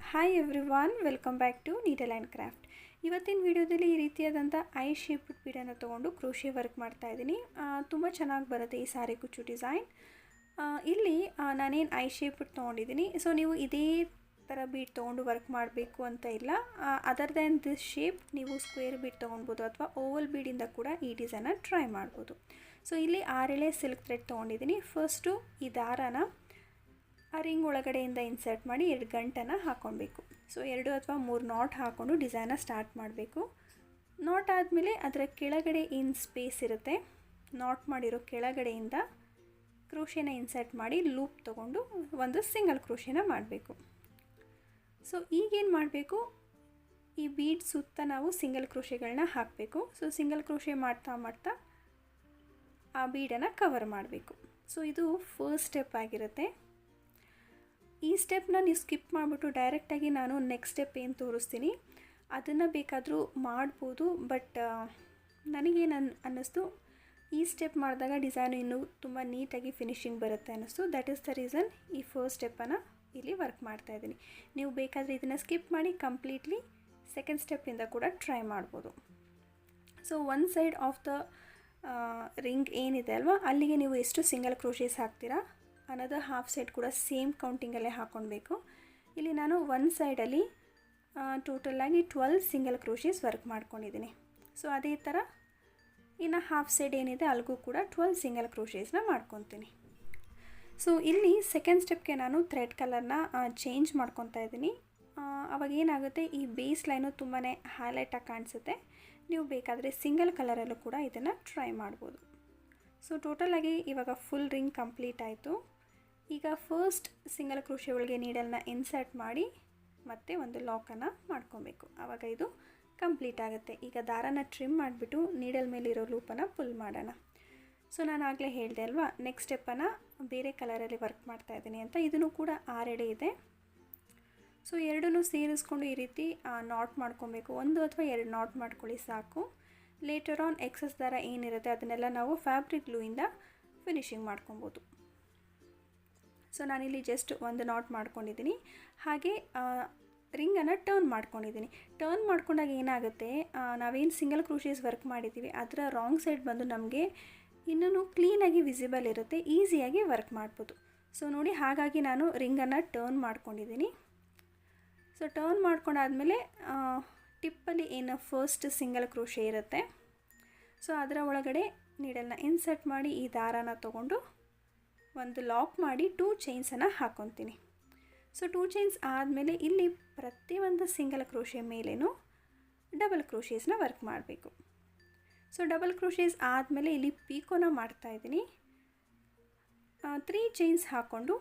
Hi everyone, welcome back to needle and craft. ಇವತ್ತಿನ ವಿಡಿಯೋದಲ್ಲಿ ಈ ರೀತಿಯಾದಂಥ ಐ ಶೇಪ್ ಬೀಡನ್ನು ತೊಗೊಂಡು ಕ್ರೋಶೆ ವರ್ಕ್ ಮಾಡ್ತಾಯಿದ್ದೀನಿ. ತುಂಬ ಚೆನ್ನಾಗಿ ಬರುತ್ತೆ ಈ ಸಾರಿ ಕುಚ್ಚು ಡಿಸೈನ್. ಇಲ್ಲಿ ನಾನೇನು ಐ ಶೇಪ್ ತೊಗೊಂಡಿದ್ದೀನಿ. ಸೊ ನೀವು ಇದೇ ಥರ ಬೀಡ್ ತೊಗೊಂಡು ವರ್ಕ್ ಮಾಡಬೇಕು ಅಂತ ಇಲ್ಲ. ಅದರ್ ದ್ಯಾನ್ ದಿಸ್ ಶೇಪ್ ನೀವು ಸ್ಕ್ವೇರ್ ಬೀಡ್ ತೊಗೊಳ್ಬೋದು ಅಥವಾ ಓವಲ್ ಬೀಡಿಂದ ಕೂಡ ಈ ಡಿಸೈನ ಟ್ರೈ ಮಾಡ್ಬೋದು. ಸೊ ಇಲ್ಲಿ 6 ಎಳೆ ಸಿಲ್ಕ್ ಥ್ರೆಡ್ ತೊಗೊಂಡಿದ್ದೀನಿ. ಫಸ್ಟು ಈ ದಾರಾನ ಆ ರಿಂಗ್ ಒಳಗಡೆಯಿಂದ ಇನ್ಸರ್ಟ್ ಮಾಡಿ 2 ಗಂಟನ್ನು ಹಾಕ್ಕೊಳ್ಬೇಕು. ಸೊ 2 ಅಥವಾ 3 ನಾಟ್ ಹಾಕ್ಕೊಂಡು ಡಿಸೈನ ಸ್ಟಾರ್ಟ್ ಮಾಡಬೇಕು. ನಾಟ್ ಆದಮೇಲೆ ಅದರ ಕೆಳಗಡೆ ಏನು ಸ್ಪೇಸ್ ಇರುತ್ತೆ, ನಾಟ್ ಮಾಡಿರೋ ಕೆಳಗಡೆಯಿಂದ ಕ್ರೋಶೆನ ಇನ್ಸರ್ಟ್ ಮಾಡಿ ಲೂಪ್ ತೊಗೊಂಡು ಒಂದು ಸಿಂಗಲ್ ಕ್ರೋಶೆನ ಮಾಡಬೇಕು. ಸೊ ಈಗೇನು ಮಾಡಬೇಕು, ಈ ಬೀಡ್ ಸುತ್ತ ನಾವು ಸಿಂಗಲ್ ಕ್ರೋಶೆಗಳನ್ನ ಹಾಕಬೇಕು. ಸೊ ಸಿಂಗಲ್ ಕ್ರೋಶೆ ಮಾಡ್ತಾ ಮಾಡ್ತಾ ಆ ಬೀಡನ್ನು ಕವರ್ ಮಾಡಬೇಕು. ಸೊ ಇದು ಫಸ್ಟ್ ಸ್ಟೆಪ್ ಆಗಿರುತ್ತೆ. ಈ ಸ್ಟೆಪ್ನ ನೀವು ಸ್ಕಿಪ್ ಮಾಡಿಬಿಟ್ಟು ಡೈರೆಕ್ಟಾಗಿ ನಾನು ನೆಕ್ಸ್ಟ್ ಸ್ಟೆಪ್ ಏನು ತೋರಿಸ್ತೀನಿ ಅದನ್ನು ಬೇಕಾದರೂ ಮಾಡ್ಬೋದು. ಬಟ್ ನನಗೇನು ಅನ್ನಿಸ್ತು, ಈ ಸ್ಟೆಪ್ ಮಾಡಿದಾಗ ಡಿಸೈನು ಇನ್ನೂ ತುಂಬ ನೀಟಾಗಿ ಫಿನಿಶಿಂಗ್ ಬರುತ್ತೆ ಅನ್ನಿಸ್ತು. ದಟ್ ಈಸ್ ದ ರೀಸನ್ ಈ ಫಸ್ಟ್ ಸ್ಟೆಪ್ಪನ್ನು ಇಲ್ಲಿ ವರ್ಕ್ ಮಾಡ್ತಾಯಿದ್ದೀನಿ. ನೀವು ಬೇಕಾದರೆ ಇದನ್ನು ಸ್ಕಿಪ್ ಮಾಡಿ ಕಂಪ್ಲೀಟ್ಲಿ ಸೆಕೆಂಡ್ ಸ್ಟೆಪ್ಪಿಂದ ಕೂಡ ಟ್ರೈ ಮಾಡ್ಬೋದು. So one side of the ring ಏನಿದೆ ಅಲ್ವಾ, ಅಲ್ಲಿಗೆ ನೀವು ಎಷ್ಟು ಸಿಂಗಲ್ ಕ್ರೋಶೇಸ್ ಹಾಕ್ತೀರಾ ಅನ್ನೋದು ಹಾಫ್ ಸೈಡ್ ಕೂಡ ಸೇಮ್ ಕೌಂಟಿಂಗಲ್ಲೇ ಹಾಕ್ಕೊಳ್ಬೇಕು. ಇಲ್ಲಿ ನಾನು ಒಂದು ಸೈಡಲ್ಲಿ ಟೋಟಲಾಗಿ 12 ಸಿಂಗಲ್ ಕ್ರೋಶೇಸ್ ವರ್ಕ್ ಮಾಡ್ಕೊಂಡಿದ್ದೀನಿ. ಸೊ ಅದೇ ಥರ ಇನ್ನು ಹಾಫ್ ಸೈಡ್ ಏನಿದೆ ಅಲ್ಲಿಗೂ ಕೂಡ 12 ಸಿಂಗಲ್ ಕ್ರೋಶೇಸ್ನ ಮಾಡ್ಕೊತೀನಿ. ಸೊ ಇಲ್ಲಿ ಸೆಕೆಂಡ್ ಸ್ಟೆಪ್ಗೆ ನಾನು ಥ್ರೆಡ್ ಕಲರ್ನ ಚೇಂಜ್ ಮಾಡ್ಕೊತಾ ಇದ್ದೀನಿ. ಅವಾಗ ಏನಾಗುತ್ತೆ, ಈ ಬೇಸ್ ಲೈನು ತುಂಬಾ ಹೈಲೈಟಾಗಿ ಕಾಣಿಸುತ್ತೆ. ನೀವು ಬೇಕಾದರೆ ಸಿಂಗಲ್ ಕಲರಲ್ಲೂ ಕೂಡ ಇದನ್ನು ಟ್ರೈ ಮಾಡ್ಬೋದು. ಸೊ ಟೋಟಲಾಗಿ ಇವಾಗ ಫುಲ್ ರಿಂಗ್ ಕಂಪ್ಲೀಟ್ ಆಯಿತು. ಈಗ ಫಸ್ಟ್ ಸಿಂಗಲ್ ಕ್ರೋಶೆ ಒಳಗೆ ನೀಡಲ್ನ ಇನ್ಸರ್ಟ್ ಮಾಡಿ ಮತ್ತೆ ಒಂದು ಲಾಕನ್ನು ಮಾಡ್ಕೊಬೇಕು. ಆವಾಗ ಇದು ಕಂಪ್ಲೀಟ್ ಆಗುತ್ತೆ. ಈಗ ದಾರಾನ ಟ್ರಿಮ್ ಮಾಡಿಬಿಟ್ಟು ನೀಡಲ್ ಮೇಲಿರೋ ಲೂಪನ್ನು ಪುಲ್ ಮಾಡೋಣ. ಸೊ ನಾನು ಆಗಲೇ ಹೇಳಿದೆ ಅಲ್ವಾ, ನೆಕ್ಸ್ಟ್ ಸ್ಟೆಪ್ಪನ್ನು ಬೇರೆ ಕಲರಲ್ಲಿ ವರ್ಕ್ ಮಾಡ್ತಾಯಿದ್ದೀನಿ ಅಂತ. ಇದನ್ನು ಕೂಡ 6 ಎಳೆ ಇದೆ. ಸೊ ಎರಡನ್ನೂ ಸೇರಿಸ್ಕೊಂಡು ಈ ರೀತಿ ನಾಟ್ ಮಾಡ್ಕೊಬೇಕು. 1 ಅಥವಾ 2 ನಾಟ್ ಮಾಡ್ಕೊಳ್ಳಿ ಸಾಕು. ಲೇಟರ್ ಆನ್ ಎಕ್ಸಸ್ ದಾರ ಏನಿರುತ್ತೆ ಅದನ್ನೆಲ್ಲ ನಾವು ಫ್ಯಾಬ್ರಿಕ್ ಗ್ಲೂಯಿಂದ ಫಿನಿಶಿಂಗ್ ಮಾಡ್ಕೊಬೋದು. ಸೊ ನಾನಿಲ್ಲಿ ಜಸ್ಟ್ 1 ನಾಟ್ ಮಾಡ್ಕೊಂಡಿದ್ದೀನಿ. ಹಾಗೆ ರಿಂಗನ್ನು ಟರ್ನ್ ಮಾಡ್ಕೊಂಡಿದ್ದೀನಿ. ಟರ್ನ್ ಮಾಡ್ಕೊಂಡಾಗ ಏನಾಗುತ್ತೆ, ನಾವೇನು ಸಿಂಗಲ್ ಕ್ರೋಶೇಸ್ ವರ್ಕ್ ಮಾಡಿದ್ದೀವಿ ಅದರ ರಾಂಗ್ ಸೈಡ್ ಬಂದು ನಮಗೆ ಇನ್ನೂ ಕ್ಲೀನಾಗಿ ವಿಸಿಬಲ್ ಇರುತ್ತೆ, ಈಸಿಯಾಗಿ ವರ್ಕ್ ಮಾಡ್ಬೋದು. ಸೊ ನೋಡಿ, ಹಾಗಾಗಿ ನಾನು ರಿಂಗನ್ನು ಟರ್ನ್ ಮಾಡ್ಕೊಂಡಿದ್ದೀನಿ. ಸೊ ಟರ್ನ್ ಮಾಡ್ಕೊಂಡಾದಮೇಲೆ ಟಿಪ್ಪಲ್ಲಿ ಏನು ಫಸ್ಟ್ ಸಿಂಗಲ್ ಕ್ರೋಶೆ ಇರುತ್ತೆ, ಸೊ ಅದರ ಒಳಗಡೆ ನೀಡಲ್ನ ಇನ್ಸರ್ಟ್ ಮಾಡಿ ಈ ದಾರಾನ ತೊಗೊಂಡು ಒಂದು ಲಾಕ್ ಮಾಡಿ 2 ಚೈನ್ಸನ್ನು ಹಾಕ್ಕೊತೀನಿ. ಸೊ 2 ಚೈನ್ಸ್ ಆದಮೇಲೆ ಇಲ್ಲಿ ಪ್ರತಿಯೊಂದು ಸಿಂಗಲ್ ಕ್ರೋಶೆ ಮೇಲೇನೂ ಡಬಲ್ ಕ್ರೋಶೇಸ್ನ ವರ್ಕ್ ಮಾಡಬೇಕು. ಸೊ ಡಬಲ್ ಕ್ರೋಶೇಸ್ ಆದಮೇಲೆ ಇಲ್ಲಿ ಪೀಕೋನ ಮಾಡ್ತಾಯಿದ್ದೀನಿ. 3 ಚೈನ್ಸ್ ಹಾಕ್ಕೊಂಡು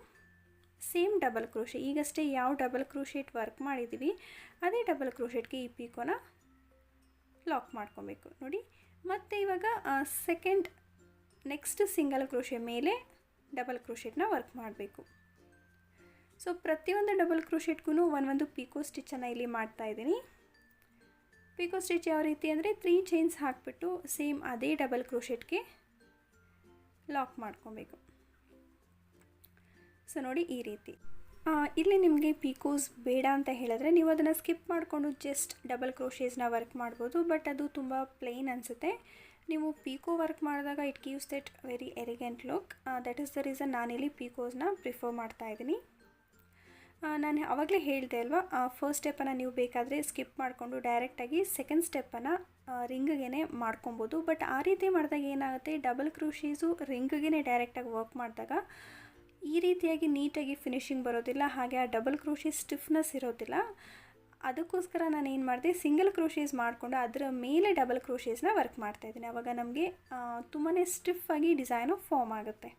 ಸೇಮ್ ಡಬಲ್ ಕ್ರೋಶೆ, ಈಗಷ್ಟೇ ಯಾವ ಡಬಲ್ ಕ್ರೋಶೆಟ್ ವರ್ಕ್ ಮಾಡಿದ್ದೀವಿ ಅದೇ ಡಬಲ್ ಕ್ರೋಶೆಟ್ಗೆ ಈ ಪೀಕೋನ ಲಾಕ್ ಮಾಡ್ಕೊಬೇಕು ನೋಡಿ. ಮತ್ತು ಇವಾಗ ಸೆಕೆಂಡ್ ನೆಕ್ಸ್ಟ್ ಸಿಂಗಲ್ ಕ್ರೋಶೆ ಮೇಲೆ ಡಬಲ್ ಕ್ರೋಶೆಟ್ನ ವರ್ಕ್ ಮಾಡಬೇಕು. ಸೊ ಪ್ರತಿಯೊಂದು ಡಬಲ್ ಕ್ರೋಶೆಟ್ಗೂ ಒಂದೊಂದು ಪೀಕೋ ಸ್ಟಿಚ್ಚನ್ನು ಇಲ್ಲಿ ಮಾಡ್ತಾಯಿದ್ದೀನಿ. ಪೀಕೋ ಸ್ಟಿಚ್ ಯಾವ ರೀತಿ ಅಂದರೆ 3 ಚೈನ್ಸ್ ಹಾಕಿಬಿಟ್ಟು ಸೇಮ್ ಅದೇ ಡಬಲ್ ಕ್ರೋಶೆಟ್ಗೆ ಲಾಕ್ ಮಾಡ್ಕೊಬೇಕು. ಸೊ ನೋಡಿ ಈ ರೀತಿ. ಇಲ್ಲಿ ನಿಮಗೆ ಪೀಕೋಸ್ ಬೇಡ ಅಂತ ಹೇಳಿದ್ರೆ ನೀವು ಅದನ್ನು ಸ್ಕಿಪ್ ಮಾಡಿಕೊಂಡು ಜಸ್ಟ್ ಡಬಲ್ ಕ್ರೋಶೇಸ್ನ ವರ್ಕ್ ಮಾಡ್ಬೋದು. ಬಟ್ ಅದು ತುಂಬ ಪ್ಲೇನ್ ಅನಿಸುತ್ತೆ. ನೀವು ಪೀಕೋ ವರ್ಕ್ ಮಾಡಿದಾಗ it gives that very elegant look. That is the reason ನಾನಿಲ್ಲಿ ಪೀಕೋಸ್ನ ಪ್ರಿಫರ್ ಮಾಡ್ತಾಯಿದ್ದೀನಿ. ನಾನು ಆವಾಗಲೇ ಹೇಳಿದೆ ಅಲ್ವಾ, ಫಸ್ಟ್ ಸ್ಟೆಪ್ಪನ್ನು ನೀವು ಬೇಕಾದರೆ ಸ್ಕಿಪ್ ಮಾಡಿಕೊಂಡು ಡೈರೆಕ್ಟಾಗಿ ಸೆಕೆಂಡ್ ಸ್ಟೆಪ್ಪನ್ನು ರಿಂಗಿಗೆ ಮಾಡ್ಕೊಬೋದು. ಬಟ್ ಆ ರೀತಿ ಮಾಡಿದಾಗ ಏನಾಗುತ್ತೆ, ಡಬಲ್ ಕ್ರೋಶೀಸು ರಿಂಗಿಗೆ ಡೈರೆಕ್ಟಾಗಿ ವರ್ಕ್ ಮಾಡಿದಾಗ ಈ ರೀತಿಯಾಗಿ ನೀಟಾಗಿ ಫಿನಿಶಿಂಗ್ ಬರೋದಿಲ್ಲ. ಹಾಗೆ ಆ ಡಬಲ್ ಕ್ರೋಶಿ ಸ್ಟಿಫ್ನೆಸ್ ಇರೋದಿಲ್ಲ. ಅದಕ್ಕೋಸ್ಕರ ನಾನು ಏನು ಮಾಡಿದೆ, ಸಿಂಗಲ್ ಕ್ರೋಶೇಸ್ ಮಾಡಿಕೊಂಡು ಅದರ ಮೇಲೆ ಡಬಲ್ ಕ್ರೋಶೇಸ್ನ ವರ್ಕ್ ಮಾಡ್ತಾಯಿದ್ದೀನಿ. ಆವಾಗ ನಮಗೆ ತುಂಬಾ ಸ್ಟಿಫಾಗಿ ಡಿಸೈನು ಫಾರ್ಮ್ ಆಗುತ್ತೆ.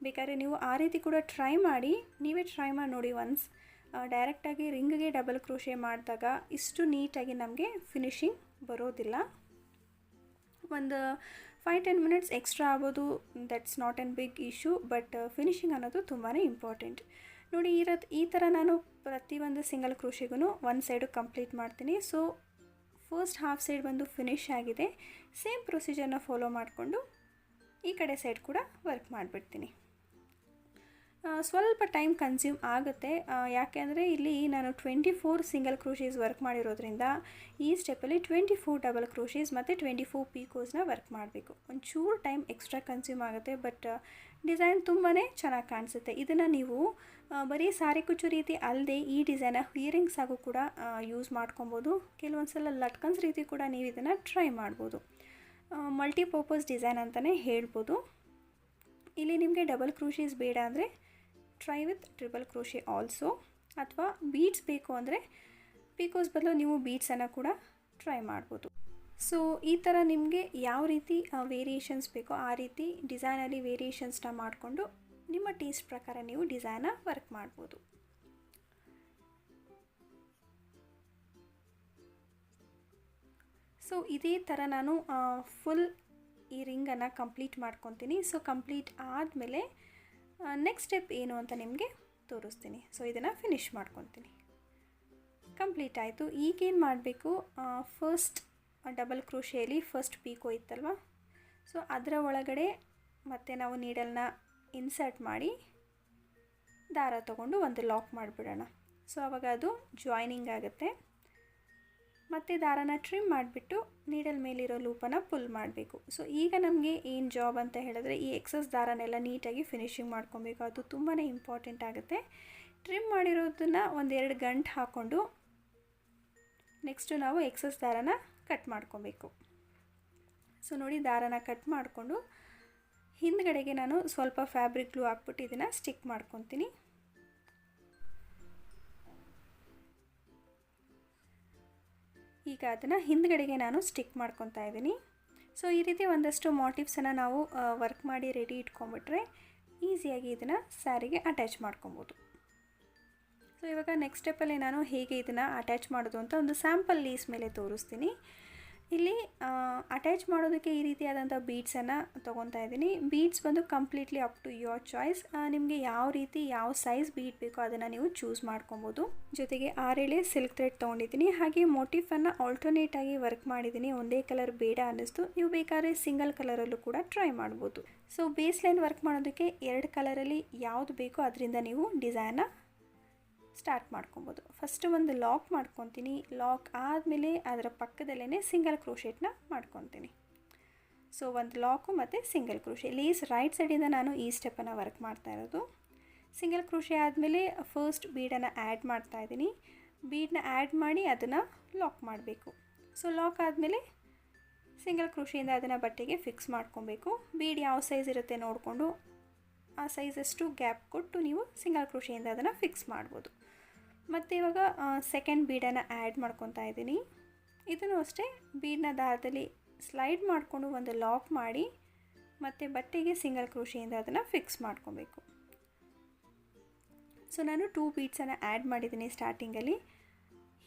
ಬೇಕಾದ್ರೆ ನೀವು ಆ ರೀತಿ ಕೂಡ ಟ್ರೈ ಮಾಡಿ, ನೀವೇ ಟ್ರೈ ಮಾಡಿ ನೋಡಿ ಒನ್ಸ್. ಡೈರೆಕ್ಟಾಗಿ ರಿಂಗಿಗೆ ಡಬಲ್ ಕ್ರೋಶೆ ಮಾಡಿದಾಗ ಇಷ್ಟು ನೀಟಾಗಿ ನಮಗೆ ಫಿನಿಶಿಂಗ್ ಬರೋದಿಲ್ಲ. ಒಂದು 5-10 ಮಿನಿಟ್ಸ್ ಎಕ್ಸ್ಟ್ರಾ ಆಗ್ಬೋದು, that's not an big issue. But finishing ಅನ್ನೋದು ತುಂಬಾ ಇಂಪಾರ್ಟೆಂಟ್ ನೋಡಿ. ಈ ಥರ ನಾನು ಪ್ರತಿಯೊಂದು ಸಿಂಗಲ್ ಕ್ರೋಶೆಗೂ ಒಂದು ಸೈಡು ಕಂಪ್ಲೀಟ್ ಮಾಡ್ತೀನಿ. ಸೊ ಫಸ್ಟ್ ಹಾಫ್ ಸೈಡ್ ಬಂದು ಫಿನಿಶ್ ಆಗಿದೆ. ಸೇಮ್ ಪ್ರೊಸೀಜರ್ನ ಫಾಲೋ ಮಾಡಿಕೊಂಡು ಈ ಕಡೆ ಸೈಡ್ ಕೂಡ ವರ್ಕ್ ಮಾಡಿಬಿಡ್ತೀನಿ. ಸ್ವಲ್ಪ ಟೈಮ್ ಕನ್ಸ್ಯೂಮ್ ಆಗುತ್ತೆ, ಯಾಕೆ ಅಂದರೆ ಇಲ್ಲಿ ನಾನು 24 ಸಿಂಗಲ್ ಕ್ರೋಶೀಸ್ ವರ್ಕ್ ಮಾಡಿರೋದ್ರಿಂದ ಈ ಸ್ಟೆಪ್ಪಲ್ಲಿ 24 ಡಬಲ್ ಕ್ರೋಶೀಸ್ ಮತ್ತು 24 ಪೀಕೋಸ್ನ ವರ್ಕ್ ಮಾಡಬೇಕು. ಒಂಚೂರು ಟೈಮ್ ಎಕ್ಸ್ಟ್ರಾ ಕನ್ಸ್ಯೂಮ್ ಆಗುತ್ತೆ, ಬಟ್ ಡಿಸೈನ್ ತುಂಬಾ ಚೆನ್ನಾಗಿ ಕಾಣಿಸುತ್ತೆ. ಇದನ್ನು ನೀವು ಬರೀ ಸಾರಿ ಕುಚ್ಚು ರೀತಿ ಅಲ್ಲದೆ ಈ ಡಿಸೈನ ಇಯರಿಂಗ್ಸ್ ಆಗು ಕೂಡ ಯೂಸ್ ಮಾಡ್ಕೊಬೋದು. ಕೆಲವೊಂದು ಸಲ ಲಟ್ಕನ್ಸ್ ರೀತಿ ಕೂಡ ನೀವು ಇದನ್ನು ಟ್ರೈ ಮಾಡ್ಬೋದು. ಮಲ್ಟಿಪರ್ಪಸ್ ಡಿಸೈನ್ ಅಂತಲೇ ಹೇಳ್ಬೋದು. ಇಲ್ಲಿ ನಿಮಗೆ ಡಬಲ್ ಕ್ರೋಶೀಸ್ ಬೇಡ ಅಂದರೆ try with triple crochet also, ಅಥವಾ ಬೀಡ್ಸ್ ಬೇಕು ಅಂದರೆ ಪಿಕೋಸ್ ಬದಲು ನೀವು ಬೀಡ್ಸನ್ನು ಕೂಡ ಟ್ರೈ ಮಾಡ್ಬೋದು. ಸೊ ಈ ಥರ ನಿಮಗೆ ಯಾವ ರೀತಿ ವೇರಿಯೇಷನ್ಸ್ ಬೇಕೋ ಆ ರೀತಿ ಡಿಸೈನಲ್ಲಿ ವೇರಿಯೇಷನ್ಸ್ನ ಮಾಡಿಕೊಂಡು ನಿಮ್ಮ ಟೇಸ್ಟ್ ಪ್ರಕಾರ ನೀವು ಡಿಸೈನ ವರ್ಕ್ ಮಾಡ್ಬೋದು. ಸೊ ಇದೇ ಥರ ನಾನು ಫುಲ್ ಈ ರಿಂಗನ್ನು ಕಂಪ್ಲೀಟ್ ಮಾಡ್ಕೊತೀನಿ. ಸೊ ಕಂಪ್ಲೀಟ್ ಆದಮೇಲೆ ನೆಕ್ಸ್ಟ್ ಸ್ಟೆಪ್ ಏನು ಅಂತ ನಿಮಗೆ ತೋರಿಸ್ತೀನಿ. ಸೊ ಇದನ್ನು ಫಿನಿಷ್ ಮಾಡ್ಕೊತೀನಿ. ಕಂಪ್ಲೀಟ್ ಆಯಿತು. ಈಗೇನು ಮಾಡಬೇಕು, ಫಸ್ಟ್ ಡಬಲ್ ಕ್ರೋಶೆಯಲ್ಲಿ ಫಸ್ಟ್ ಪೀಕೋ ಇತ್ತಲ್ವ, ಸೊ ಅದರ ಒಳಗಡೆ ಮತ್ತೆ ನಾವು ನೀಡಲ್ನ ಇನ್ಸರ್ಟ್ ಮಾಡಿ ದಾರ ತೊಗೊಂಡು ಒಂದು ಲಾಕ್ ಮಾಡಿಬಿಡೋಣ. ಸೊ ಆವಾಗ ಅದು ಜಾಯ್ನಿಂಗ್ ಆಗುತ್ತೆ. ಮತ್ತು ದಾರನ ಟ್ರಿಮ್ ಮಾಡಿಬಿಟ್ಟು ನೀಡಲ್ ಮೇಲಿರೋ ಲೂಪನ್ನು ಪುಲ್ ಮಾಡಬೇಕು. ಸೊ ಈಗ ನಮಗೆ ಏನು ಜಾಬ್ ಅಂತ ಹೇಳಿದ್ರೆ ಈ ಎಕ್ಸಸ್ ದಾರನೆಲ್ಲ ನೀಟಾಗಿ ಫಿನಿಶಿಂಗ್ ಮಾಡ್ಕೊಬೇಕು. ಅದು ತುಂಬಾ ಇಂಪಾರ್ಟೆಂಟ್ ಆಗುತ್ತೆ. ಟ್ರಿಮ್ ಮಾಡಿರೋದನ್ನು 1-2 ಗಂಟೆ ಹಾಕ್ಕೊಂಡು ನೆಕ್ಸ್ಟು ನಾವು ಎಕ್ಸಸ್ ದಾರನ ಕಟ್ ಮಾಡ್ಕೊಬೇಕು. ಸೊ ನೋಡಿ, ದಾರನ ಕಟ್ ಮಾಡಿಕೊಂಡು ಹಿಂದ್ಗಡೆಗೆ ನಾನು ಸ್ವಲ್ಪ ಫ್ಯಾಬ್ರಿಕ್ ಗ್ಲೂ ಹಾಕ್ಬಿಟ್ಟು ಇದನ್ನು ಸ್ಟಿಕ್ ಮಾಡ್ಕೊತೀನಿ. ಈಗ ಅದನ್ನು ಹಿಂದ್ಗಡೆಗೆ ನಾನು ಸ್ಟಿಕ್ ಮಾಡ್ಕೊತಾ ಇದ್ದೀನಿ. ಸೊ ಈ ರೀತಿ ಒಂದಷ್ಟು ಮೋಟಿವ್ಸನ್ನು ನಾವು ವರ್ಕ್ ಮಾಡಿ ರೆಡಿ ಇಟ್ಕೊಂಬಿಟ್ರೆ ಈಸಿಯಾಗಿ ಇದನ್ನು ಸ್ಯಾರಿಗೆ ಅಟ್ಯಾಚ್ ಮಾಡ್ಕೊಬೋದು. ಸೊ ಇವಾಗ ನೆಕ್ಸ್ಟ್ ಸ್ಟೆಪ್ಪಲ್ಲಿ ನಾನು ಹೇಗೆ ಇದನ್ನು ಅಟ್ಯಾಚ್ ಮಾಡೋದು ಅಂತ ಒಂದು ಸ್ಯಾಂಪಲ್ ಲೀಸ್ ಮೇಲೆ ತೋರಿಸ್ತೀನಿ. ಇಲ್ಲಿ ಅಟ್ಯಾಚ್ ಮಾಡೋದಕ್ಕೆ ಈ ರೀತಿಯಾದಂಥ ಬೀಡ್ಸನ್ನು ತೊಗೊತಾ ಇದ್ದೀನಿ. ಬೀಡ್ಸ್ ಬಂದು completely up to your choice. ನಿಮಗೆ ಯಾವ ರೀತಿ ಯಾವ ಸೈಜ್ ಬೀಡ್ ಬೇಕೋ ಅದನ್ನು ನೀವು ಚೂಸ್ ಮಾಡ್ಕೊಬೋದು. ಜೊತೆಗೆ 6 ಎಳೆ ಸಿಲ್ಕ್ ಥ್ರೆಡ್ ತೊಗೊಂಡಿದ್ದೀನಿ. ಹಾಗೆ ಮೋಟಿಫನ್ನು ಆಲ್ಟರ್ನೇಟಾಗಿ ವರ್ಕ್ ಮಾಡಿದ್ದೀನಿ. ಒಂದೇ ಕಲರ್ ಬೇಡ ಅನ್ನಿಸ್ತು, ನೀವು ಬೇಕಾದ್ರೆ ಸಿಂಗಲ್ ಕಲರಲ್ಲೂ ಕೂಡ ಟ್ರೈ ಮಾಡ್ಬೋದು. ಸೊ ಬೇಸ್ ಲೈನ್ ವರ್ಕ್ ಮಾಡೋದಕ್ಕೆ 2 ಕಲರಲ್ಲಿ ಯಾವುದು ಬೇಕೋ ಅದರಿಂದ ನೀವು ಡಿಸೈನ್ನ ಸ್ಟಾರ್ಟ್ ಮಾಡ್ಕೊಬೋದು. ಫಸ್ಟ್ ಒಂದು ಲಾಕ್ ಮಾಡ್ಕೊತೀನಿ. ಲಾಕ್ ಆದಮೇಲೆ ಅದರ ಪಕ್ಕದಲ್ಲೇ ಸಿಂಗಲ್ ಕ್ರೋಶೆಟ್ನ ಮಾಡ್ಕೊತೀನಿ. ಸೊ ಒಂದು ಲಾಕು ಮತ್ತು ಸಿಂಗಲ್ ಕ್ರೋಶೆ. ಲೇಸ್ ರೈಟ್ ಸೈಡಿಂದ ನಾನು ಈ ಸ್ಟೆಪ್ಪನ್ನು ವರ್ಕ್ ಮಾಡ್ತಾ ಇರೋದು. ಸಿಂಗಲ್ ಕ್ರೋಶೆ ಆದಮೇಲೆ ಫಸ್ಟ್ ಬೀಡನ್ನು ಆ್ಯಡ್ ಮಾಡ್ತಾಯಿದ್ದೀನಿ. ಬೀಡನ್ನ ಆ್ಯಡ್ ಮಾಡಿ ಅದನ್ನು ಲಾಕ್ ಮಾಡಬೇಕು. ಸೊ ಲಾಕ್ ಆದಮೇಲೆ ಸಿಂಗಲ್ ಕ್ರೋಶೆಯಿಂದ ಅದನ್ನು ಬಟ್ಟೆಗೆ ಫಿಕ್ಸ್ ಮಾಡ್ಕೊಬೇಕು. ಬೀಡ್ ಯಾವ ಸೈಜ್ ಇರುತ್ತೆ ನೋಡಿಕೊಂಡು ಆ ಸೈಜಷ್ಟು ಗ್ಯಾಪ್ ಕೊಟ್ಟು ನೀವು ಸಿಂಗಲ್ ಕ್ರೋಶೆಯಿಂದ ಅದನ್ನು ಫಿಕ್ಸ್ ಮಾಡ್ಬೋದು. ಮತ್ತು ಇವಾಗ ಸೆಕೆಂಡ್ ಬೀಡನ್ನು ಆ್ಯಡ್ ಮಾಡ್ಕೊತಾ ಇದ್ದೀನಿ. ಇದನ್ನು ಅಷ್ಟೇ ಬೀಡನ್ನ ದಾರದಲ್ಲಿ ಸ್ಲೈಡ್ ಮಾಡಿಕೊಂಡು ಒಂದು ಲಾಕ್ ಮಾಡಿ ಮತ್ತು ಬಟ್ಟೆಗೆ ಸಿಂಗಲ್ ಕ್ರೋಶೆಯಿಂದ ಅದನ್ನು ಫಿಕ್ಸ್ ಮಾಡ್ಕೊಬೇಕು. ಸೊ ನಾನು 2 ಬೀಡ್ಸನ್ನು ಆ್ಯಡ್ ಮಾಡಿದ್ದೀನಿ ಸ್ಟಾರ್ಟಿಂಗಲ್ಲಿ.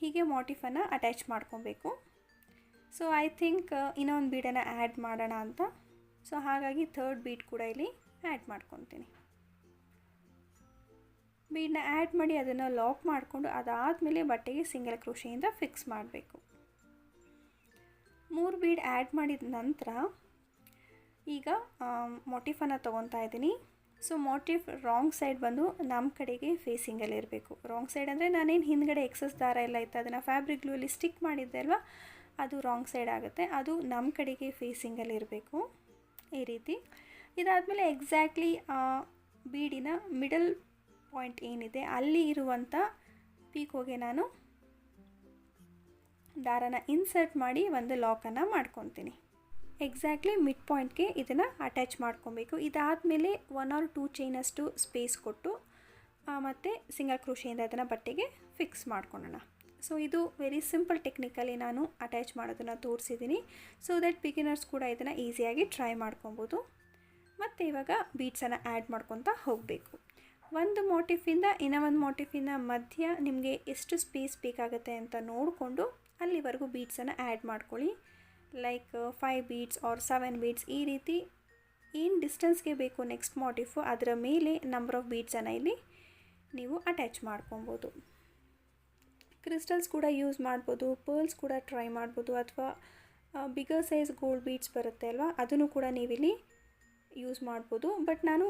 ಹೀಗೆ ಮೋಟಿಫನ್ನು ಅಟ್ಯಾಚ್ ಮಾಡ್ಕೊಬೇಕು. ಸೊ ಐ ಥಿಂಕ್ ಇನ್ನೊಂದು ಬೀಡನ್ನು ಆ್ಯಡ್ ಮಾಡೋಣ ಅಂತ. ಸೊ ಹಾಗಾಗಿ 3rd ಬೀಡ್ ಕೂಡ ಇಲ್ಲಿ ಆ್ಯಡ್ ಮಾಡ್ಕೊತೀನಿ. ಬೀಡನ್ನ ಆ್ಯಡ್ ಮಾಡಿ ಅದನ್ನು ಲಾಕ್ ಮಾಡಿಕೊಂಡು ಅದಾದಮೇಲೆ ಬಟ್ಟೆಗೆ ಸಿಂಗಲ್ ಕ್ರೋಶೆಯಿಂದ ಫಿಕ್ಸ್ ಮಾಡಬೇಕು. 3 ಬೀಡ್ ಆ್ಯಡ್ ಮಾಡಿದ ನಂತರ ಈಗ ಮೋಟಿಫನ್ನು ತೊಗೊತಾ ಇದ್ದೀನಿ. ಸೊ ಮೋಟಿಫ್ ರಾಂಗ್ ಸೈಡ್ ಬಂದು ನಮ್ಮ ಕಡೆಗೆ ಫೇಸಿಂಗಲ್ಲಿ ಇರಬೇಕು. ರಾಂಗ್ ಸೈಡ್ ಅಂದರೆ ನಾನೇನು ಹಿಂದ್ಗಡೆ ಎಕ್ಸಸ್ ದಾರ ಎಲ್ಲ ಇತ್ತು ಅದನ್ನು ಫ್ಯಾಬ್ರಿಕ್ ಗ್ಲೂಲಿ ಸ್ಟಿಕ್ ಮಾಡಿದ್ದೆ ಅಲ್ವಾ, ಅದು ರಾಂಗ್ ಸೈಡ್ ಆಗುತ್ತೆ. ಅದು ನಮ್ಮ ಕಡೆಗೆ ಫೇಸಿಂಗಲ್ಲಿ ಇರಬೇಕು ಈ ರೀತಿ. ಇದಾದಮೇಲೆ ಎಕ್ಸಾಕ್ಟ್ಲಿ ಬೀಡಿನ ಮಿಡಲ್ ಪಾಯಿಂಟ್ ಏನಿದೆ ಅಲ್ಲಿ ಇರುವಂಥ ಪೀಕೋಗೆ ನಾನು ದಾರನ ಇನ್ಸರ್ಟ್ ಮಾಡಿ ಒಂದು ಲಾಕನ್ನು ಮಾಡ್ಕೊತೀನಿ. ಎಕ್ಸಾಕ್ಟ್ಲಿ ಮಿಡ್ ಪಾಯಿಂಟ್ಗೆ ಇದನ್ನು ಅಟ್ಯಾಚ್ ಮಾಡ್ಕೊಬೇಕು. ಇದಾದಮೇಲೆ 1 or 2 ಚೈನಷ್ಟು ಸ್ಪೇಸ್ ಕೊಟ್ಟು ಮತ್ತು ಸಿಂಗಲ್ ಕ್ರೋಶೆಯಿಂದ ಅದನ್ನು ಬಟ್ಟೆಗೆ ಫಿಕ್ಸ್ ಮಾಡ್ಕೊಳ್ಳೋಣ. ಸೊ ಇದು ವೆರಿ ಸಿಂಪಲ್ ಟೆಕ್ನಿಕಲ್ಲಿ ನಾನು ಅಟ್ಯಾಚ್ ಮಾಡೋದನ್ನು ತೋರಿಸಿದ್ದೀನಿ. ಸೊ ದಟ್ ಬಿಗಿನರ್ಸ್ ಕೂಡ ಇದನ್ನು ಈಸಿಯಾಗಿ ಟ್ರೈ ಮಾಡ್ಕೊಬೋದು. ಮತ್ತು ಇವಾಗ ಬೀಡ್ಸನ್ನು ಆ್ಯಡ್ ಮಾಡ್ಕೊತಾ ಹೋಗಬೇಕು. ಒಂದು ಮೋಟಿಫಿಂದ ಇನ್ನೊಂದು ಮೋಟಿಫಿನ ಮಧ್ಯ ನಿಮಗೆ ಎಷ್ಟು ಸ್ಪೇಸ್ ಬೇಕಾಗುತ್ತೆ ಅಂತ ನೋಡಿಕೊಂಡು ಅಲ್ಲಿವರೆಗೂ ಬೀಡ್ಸನ್ನು ಆ್ಯಡ್ ಮಾಡ್ಕೊಳ್ಳಿ. ಲೈಕ್ 5 ಬೀಡ್ಸ್ ಆರ್ 7 ಬೀಡ್ಸ್ ಈ ರೀತಿ ಏನು ಡಿಸ್ಟೆನ್ಸ್ಗೆ ಬೇಕು ನೆಕ್ಸ್ಟ್ ಮೋಟಿಫು ಅದರ ಮೇಲೆ ನಂಬರ್ ಆಫ್ ಬೀಡ್ಸನ್ನು ಇಲ್ಲಿ ನೀವು ಅಟ್ಯಾಚ್ ಮಾಡ್ಕೊಬೋದು. ಕ್ರಿಸ್ಟಲ್ಸ್ ಕೂಡ ಯೂಸ್ ಮಾಡ್ಬೋದು, ಪರ್ಲ್ಸ್ ಕೂಡ ಟ್ರೈ ಮಾಡ್ಬೋದು, ಅಥವಾ ಬಿಗರ್ ಸೈಜ್ ಗೋಲ್ಡ್ ಬೀಡ್ಸ್ ಬರುತ್ತೆ ಅಲ್ವಾ, ಅದನ್ನು ಕೂಡ ನೀವಿಲ್ಲಿ ಯೂಸ್ ಮಾಡ್ಬೋದು. ಬಟ್ ನಾನು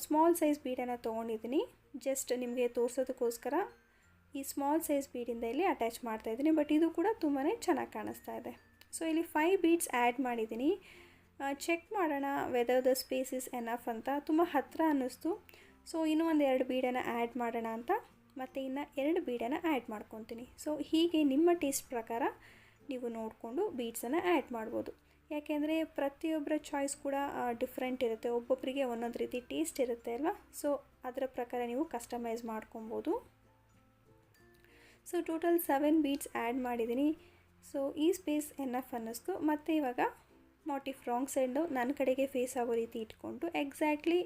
ಸ್ಮಾಲ್ ಸೈಜ್ ಬೀಡನ್ನು ತೊಗೊಂಡಿದ್ದೀನಿ. ಜಸ್ಟ್ ನಿಮಗೆ ತೋರಿಸೋದಕ್ಕೋಸ್ಕರ ಈ ಸ್ಮಾಲ್ ಸೈಜ್ ಬೀಡಿಂದ ಇಲ್ಲಿ ಅಟ್ಯಾಚ್ ಮಾಡ್ತಾಯಿದ್ದೀನಿ. ಬಟ್ ಇದು ಕೂಡ ತುಂಬಾ ಚೆನ್ನಾಗಿ ಕಾಣಿಸ್ತಾ ಇದೆ. ಸೊ ಇಲ್ಲಿ 5 ಬೀಡ್ಸ್ ಆ್ಯಡ್ ಮಾಡಿದ್ದೀನಿ. ಚೆಕ್ ಮಾಡೋಣ whether the space is enough ಅಂತ. ತುಂಬ ಹತ್ತಿರ ಅನ್ನಿಸ್ತು. ಸೊ ಇನ್ನೂ ಒಂದು 2 ಬೀಡನ್ನು ಆ್ಯಡ್ ಮಾಡೋಣ ಅಂತ ಮತ್ತು ಇನ್ನು 2 ಬೀಡನ್ನು ಆ್ಯಡ್ ಮಾಡ್ಕೊತೀನಿ. ಸೊ ಹೀಗೆ ನಿಮ್ಮ ಟೇಸ್ಟ್ ಪ್ರಕಾರ ನೀವು ನೋಡಿಕೊಂಡು ಬೀಡ್ಸನ್ನು ಆ್ಯಡ್ ಮಾಡ್ಬೋದು. ಯಾಕೆಂದರೆ ಪ್ರತಿಯೊಬ್ಬರ ಚಾಯ್ಸ್ ಕೂಡ ಡಿಫ್ರೆಂಟ್ ಇರುತ್ತೆ. ಒಬ್ಬೊಬ್ಬರಿಗೆ ಒಂದೊಂದು ರೀತಿ ಟೇಸ್ಟ್ ಇರುತ್ತೆ ಅಲ್ವಾ. ಸೊ ಅದರ ಪ್ರಕಾರ ನೀವು ಕಸ್ಟಮೈಸ್ ಮಾಡ್ಕೊಬೋದು. ಸೊ ಟೋಟಲ್ 7 ಬೀಡ್ಸ್ ಆ್ಯಡ್ ಮಾಡಿದ್ದೀನಿ. ಸೊ ಈ ಸ್ಪೇಸ್ ಎನಫ್ ಅನ್ನಿಸ್ತು. ಮತ್ತು ಇವಾಗ ಮೋಟಿಫ್ ರಾಂಗ್ ಸೈಡು ನನ್ನ ಕಡೆಗೆ ಫೇಸ್ ಆಗೋ ರೀತಿ ಇಟ್ಕೊಂಡು ಎಕ್ಸಾಕ್ಟ್ಲಿ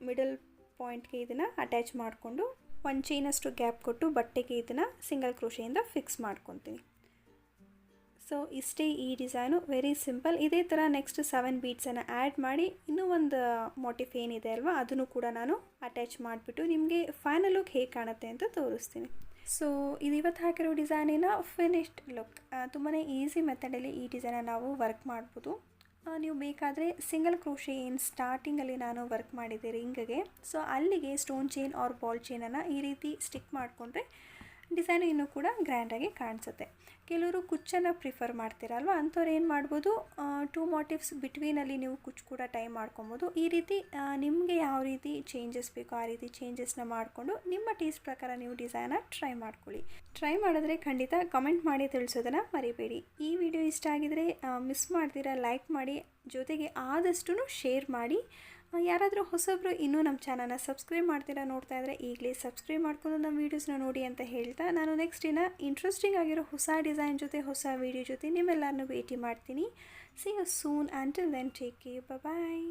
ಮಿಡಲ್ ಪಾಯಿಂಟ್ಗೆ ಇದನ್ನು ಅಟ್ಯಾಚ್ ಮಾಡಿಕೊಂಡು 1 ಚೈನಷ್ಟು ಗ್ಯಾಪ್ ಕೊಟ್ಟು ಬಟ್ಟೆಗೆ ಇದನ್ನು ಸಿಂಗಲ್ ಕ್ರೋಶೆಯಿಂದ ಫಿಕ್ಸ್ ಮಾಡ್ಕೊತೀನಿ. ಸೊ ಇಷ್ಟೇ ಈ ಡಿಸೈನು, ವೆರಿ ಸಿಂಪಲ್. ಇದೇ ಥರ ನೆಕ್ಸ್ಟ್ 7 ಬೀಡ್ಸನ್ನು ಆ್ಯಡ್ ಮಾಡಿ ಇನ್ನೂ ಒಂದು ಮೋಟಿಫ್ ಏನಿದೆ ಅಲ್ವಾ ಅದನ್ನು ಕೂಡ ನಾನು ಅಟ್ಯಾಚ್ ಮಾಡಿಬಿಟ್ಟು ನಿಮಗೆ ಫೈನಲ್ ಲುಕ್ ಹೇಗೆ ಕಾಣುತ್ತೆ ಅಂತ ತೋರಿಸ್ತೀನಿ. ಸೊ ಇದು ಇವತ್ತು ಹಾಕಿರೋ ಡಿಸೈನಿನ ಫಿನಿಶ್ಡ್ ಲುಕ್. ತುಂಬಾ ಈಸಿ ಮೆಥಡಲ್ಲಿ ಈ ಡಿಸೈನ ನಾವು ವರ್ಕ್ ಮಾಡ್ಬೋದು. ನೀವು ಬೇಕಾದರೆ ಸಿಂಗಲ್ ಕ್ರೋಶೆ ಏನು ಸ್ಟಾರ್ಟಿಂಗಲ್ಲಿ ನಾನು ವರ್ಕ್ ಮಾಡಿದ್ದೆ ರಿಂಗ್ಗೆ, ಸೊ ಅಲ್ಲಿಗೆ ಸ್ಟೋನ್ ಚೈನ್ ಆರ್ ಬಾಲ್ ಚೈನನ್ನು ಈ ರೀತಿ ಸ್ಟಿಕ್ ಮಾಡಿಕೊಂಡ್ರೆ ಡಿಸೈನು ಇನ್ನೂ ಕೂಡ ಗ್ರ್ಯಾಂಡಾಗಿ ಕಾಣಿಸುತ್ತೆ. ಕೆಲವರು ಕುಚ್ಚನ್ನು ಪ್ರಿಫರ್ ಮಾಡ್ತೀರಲ್ವ, ಅಂಥವ್ರು ಏನು ಮಾಡ್ಬೋದು, 2 ಮೋಟಿವ್ಸ್ ಬಿಟ್ವೀನಲ್ಲಿ ನೀವು ಕುಚ್ಚು ಕೂಡ ಟೈ ಮಾಡ್ಕೊಬೋದು. ಈ ರೀತಿ ನಿಮಗೆ ಯಾವ ರೀತಿ ಚೇಂಜಸ್ ಬೇಕೋ ಆ ರೀತಿ ಚೇಂಜಸ್ನ ಮಾಡಿಕೊಂಡು ನಿಮ್ಮ ಟೇಸ್ಟ್ ಪ್ರಕಾರ ನೀವು ಡಿಸೈನ ಟ್ರೈ ಮಾಡ್ಕೊಳ್ಳಿ. ಟ್ರೈ ಮಾಡಿದ್ರೆ ಖಂಡಿತ ಕಮೆಂಟ್ ಮಾಡಿ ತಿಳಿಸೋದನ್ನು ಮರಿಬೇಡಿ. ಈ ವಿಡಿಯೋ ಇಷ್ಟ ಆಗಿದರೆ ಮಿಸ್ ಮಾಡ್ತೀರಾ ಲೈಕ್ ಮಾಡಿ, ಜೊತೆಗೆ ಆದಷ್ಟು ಶೇರ್ ಮಾಡಿ. ಯಾರಾದರೂ ಹೊಸಬ್ರು ಇನ್ನೂ ನಮ್ಮ ಚಾನಲ್ನ ಸಬ್ಸ್ಕ್ರೈಬ್ ಮಾಡ್ತೀರಾ ನೋಡ್ತಾ ಇದ್ದರೆ ಈಗಲೇ ಸಬ್ಸ್ಕ್ರೈಬ್ ಮಾಡ್ಕೊಂಡು ನಮ್ಮ ವೀಡಿಯೋಸ್ನ ನೋಡಿ ಅಂತ ಹೇಳ್ತಾ, ನಾನು ನೆಕ್ಸ್ಟ್ ಇಂಟ್ರೆಸ್ಟಿಂಗ್ ಆಗಿರೋ ಹೊಸ ಡಿಸೈನ್ ಜೊತೆ ಹೊಸ ವೀಡಿಯೋ ಜೊತೆ ನಿಮ್ಮೆಲ್ಲರನ್ನೂ ಭೇಟಿ ಮಾಡ್ತೀನಿ. See you soon. Until then take care. Bye.